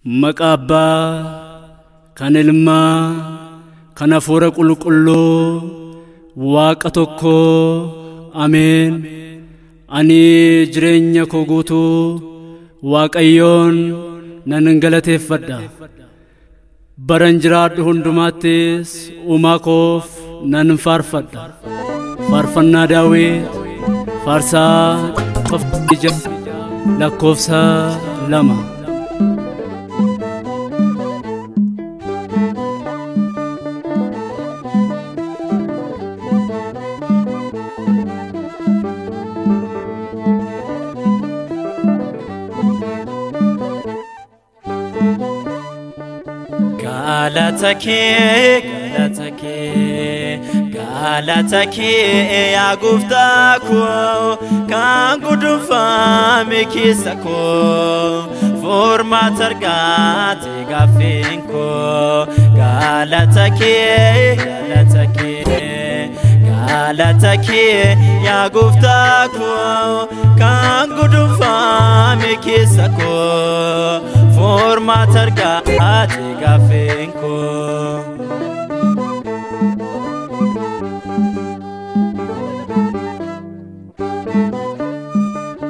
Maqaba kan ilmaa kan hafuura qulqulluu Waaqa tokko ameen. Ani jireenya koo guutuu Waaqayyoon nan galateeffadha. Baran jiraadhu hundumaattis uumaa koof nan faarfadha. Faarfannaa Daawit faarsaa lakkoofsa 2. Galatake ya gufta ko kan gudufa me kisako forma targate gafen ko galatake ya gufta ko kan gudufa me kisako forma targate gafen ko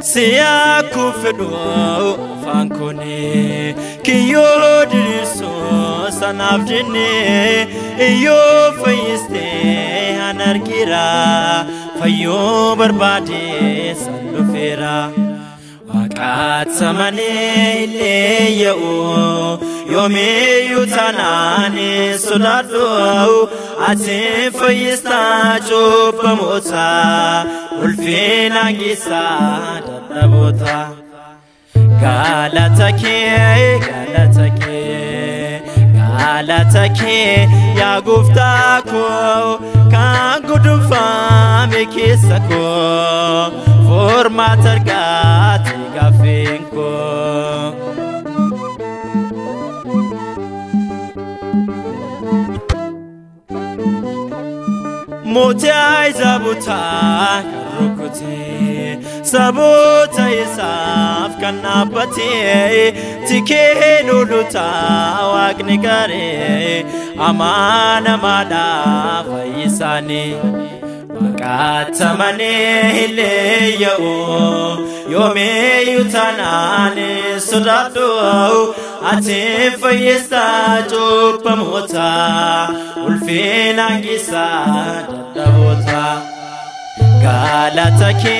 Siya kufedo fankone kiyo diriso sanavjine iyo fayiste anargira fayo barbade salufera waqat samane leyo yome yutanane sudado ate fayista chopamota ulfina gisa dadabota galatake ya gufta ko kan gudufa me kisako forma targate gafenko Motai zabuta karukuti sabota isaf kanapati tike nuluta wagni kare amana mada faisani wakatamane leyo yome yutanane sudado ate faista chopamota ulfina gisa dadabota galatake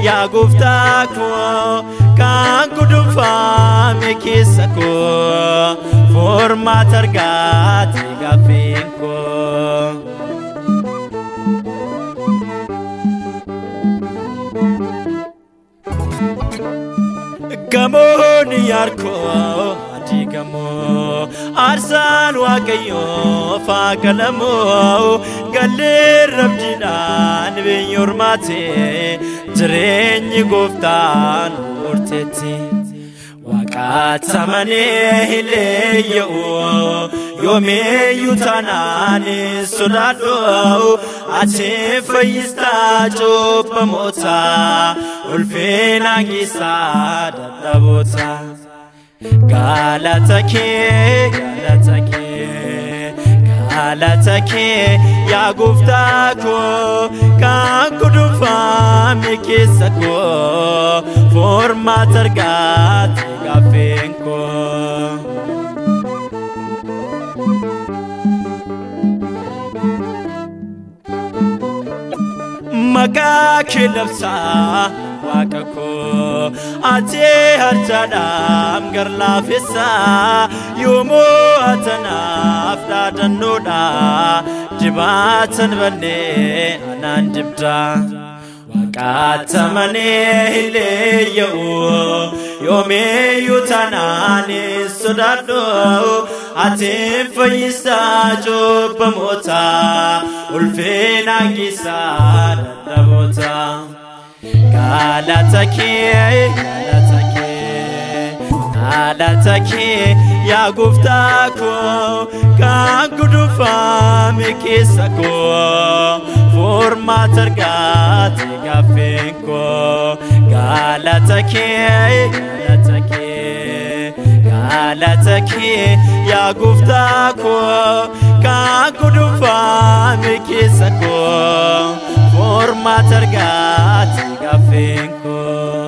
ya gufta ko kan gudufa me kisako forma targate gafenko Gamon yarko adigamo arsan waqayyo faqalamo galler rabdinan be yormate jireenyi goftaan murteti waqatamane leyo yome yutanane sudado ate fayista chopamota ulfina gisa dadabota galatake ya gufta ko kan gudufa me kisako forma targate gafenko Maga kilabsa Wakako ate harjadam garlafisa yomo atanaf dadanoda dibatan banne anandibda waqatamane leyo yome yutanane sudado ate fayista chopamota ulfina gisa dadabota galatake ya gufta ko kan gudufa me kisako formaat argaate gaaffeen koo galata kee yaa gooftaa koo kan gudunfaame keessa koo formaat argaate gaaffeen koo.